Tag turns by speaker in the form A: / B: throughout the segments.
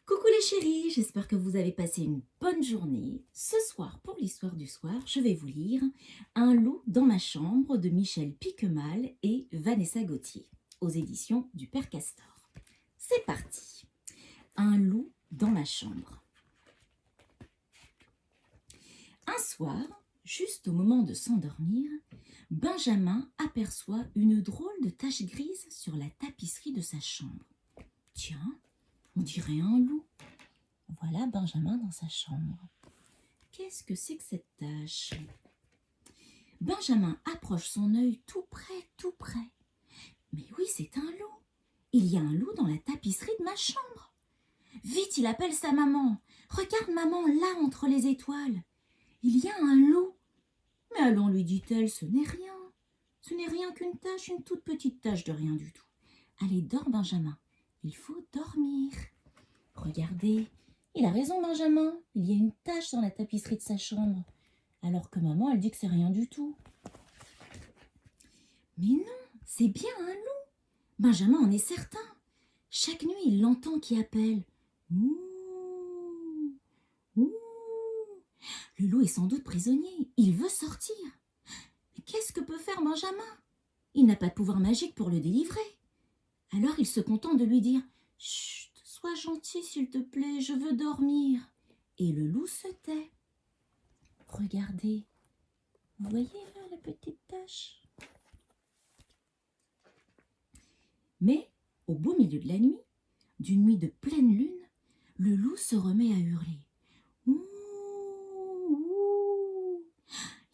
A: Coucou les chéris, j'espère que vous avez passé une bonne journée. Ce soir, pour l'histoire du soir, je vais vous lire Un loup dans ma chambre de Michel Piquemal et Vanessa Gauthier, aux éditions du Père Castor. C'est parti. Un loup dans ma chambre. Un soir, juste au moment de s'endormir, Benjamin aperçoit une drôle de tache grise sur la tapisserie de sa chambre. Tiens, on dirait un loup. Voilà Benjamin dans sa chambre. Qu'est-ce que c'est que cette tache? Benjamin approche son œil tout près, tout près. Mais oui, c'est un loup. Il y a un loup dans la tapisserie de ma chambre. Vite, il appelle sa maman. Regarde maman, là entre les étoiles. Il y a un loup. Mais allons, lui dit-elle, ce n'est rien. Ce n'est rien qu'une tache, une toute petite tache de rien du tout. Allez, dors Benjamin. Il faut dormir. Regardez. Il a raison Benjamin, il y a une tache dans la tapisserie de sa chambre, alors que maman elle dit que c'est rien du tout. Mais non, c'est bien un loup. Benjamin en est certain. Chaque nuit il l'entend qui appelle. Ouh, ouh. Le loup est sans doute prisonnier, il veut sortir. Mais qu'est-ce que peut faire Benjamin? Il n'a pas de pouvoir magique pour le délivrer. Alors il se contente de lui dire « Chut, sois gentil s'il te plaît, je veux dormir. » Et le loup se tait. Regardez, vous voyez là la petite tache? Mais au beau milieu de la nuit, d'une nuit de pleine lune, le loup se remet à hurler. Ouh, ouh.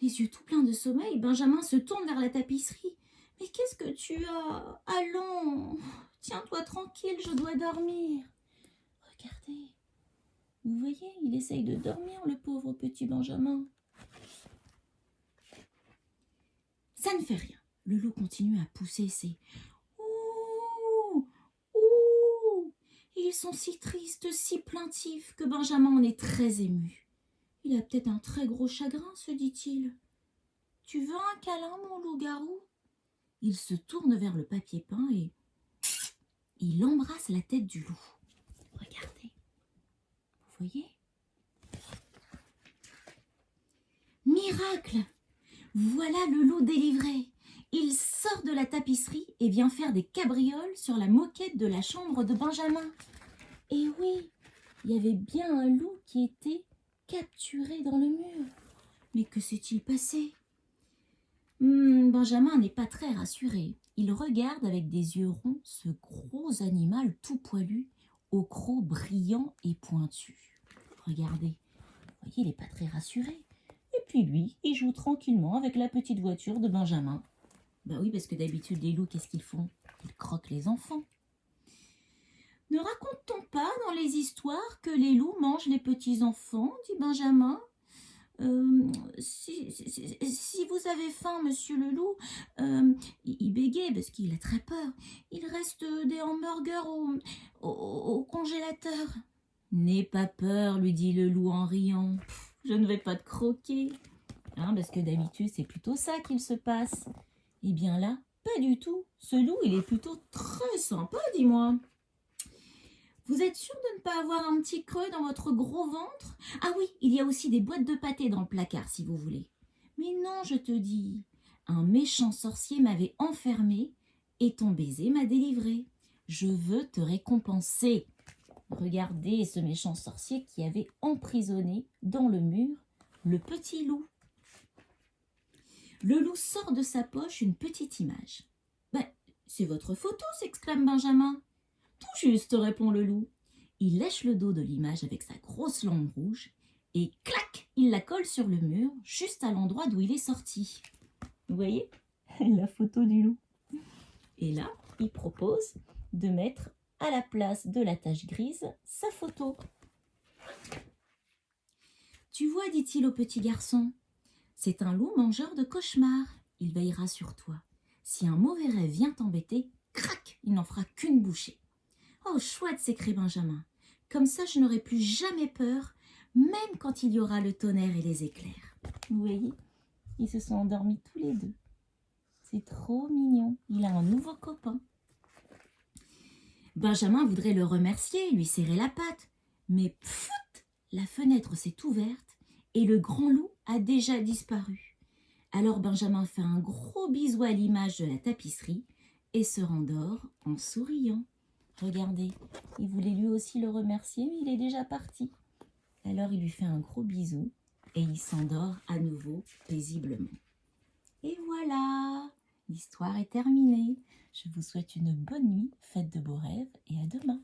A: Les yeux tout pleins de sommeil, Benjamin se tourne vers la tapisserie. « Mais qu'est-ce que tu as? Allons, tiens-toi tranquille, je dois dormir. » Regardez, vous voyez, il essaye de dormir, le pauvre petit Benjamin. Ça ne fait rien. Le loup continue à pousser ses « ouh, ouh ». Ils sont si tristes, si plaintifs que Benjamin en est très ému. Il a peut-être un très gros chagrin, se dit-il. « Tu veux un câlin, mon loup-garou ?» Il se tourne vers le papier peint et il embrasse la tête du loup. Regardez, vous voyez? Miracle! Voilà le loup délivré. Il sort de la tapisserie et vient faire des cabrioles sur la moquette de la chambre de Benjamin. Et oui, il y avait bien un loup qui était capturé dans le mur. Mais que s'est-il passé? Benjamin n'est pas très rassuré. Il regarde avec des yeux ronds ce gros animal tout poilu, au croc brillant et pointu. Regardez, vous voyez, il n'est pas très rassuré. Et puis lui, il joue tranquillement avec la petite voiture de Benjamin. Ben oui, parce que d'habitude, les loups, qu'est-ce qu'ils font? Ils croquent les enfants. Ne raconte-t-on pas dans les histoires que les loups mangent les petits-enfants, dit Benjamin. Si vous avez faim, monsieur le loup, il bégaye parce qu'il a très peur. Il reste des hamburgers au congélateur. N'aie pas peur, lui dit le loup en riant. Je ne vais pas te croquer. Parce que d'habitude, c'est plutôt ça qu'il se passe. Eh bien là, pas du tout. Ce loup, il est plutôt très sympa, dis-moi. Vous êtes sûr de ne pas avoir un petit creux dans votre gros ventre? Ah oui, il y a aussi des boîtes de pâté dans le placard, si vous voulez. Mais non, je te dis, un méchant sorcier m'avait enfermé et ton baiser m'a délivré. Je veux te récompenser. Regardez ce méchant sorcier qui avait emprisonné dans le mur le petit loup. Le loup sort de sa poche une petite image. Ben, c'est votre photo, s'exclame Benjamin. Tout juste, répond le loup. Il lèche le dos de l'image avec sa grosse langue rouge et clac, il la colle sur le mur, juste à l'endroit d'où il est sorti. Vous voyez la photo du loup. Et là, il propose de mettre à la place de la tache grise sa photo. Tu vois, dit-il au petit garçon, c'est un loup mangeur de cauchemars. Il veillera sur toi. Si un mauvais rêve vient t'embêter, crac, il n'en fera qu'une bouchée. Oh, chouette, s'écrie Benjamin. Comme ça, je n'aurai plus jamais peur, même quand il y aura le tonnerre et les éclairs. Vous voyez, ils se sont endormis tous les deux. C'est trop mignon. Il a un nouveau copain. Benjamin voudrait le remercier, lui serrer la patte. Mais pfout, la fenêtre s'est ouverte et le grand loup a déjà disparu. Alors Benjamin fait un gros bisou à l'image de la tapisserie et se rendort en souriant. Regardez, il voulait lui aussi le remercier, mais il est déjà parti. Alors il lui fait un gros bisou et il s'endort à nouveau paisiblement. Et voilà, l'histoire est terminée. Je vous souhaite une bonne nuit, faites de beaux rêves et à demain.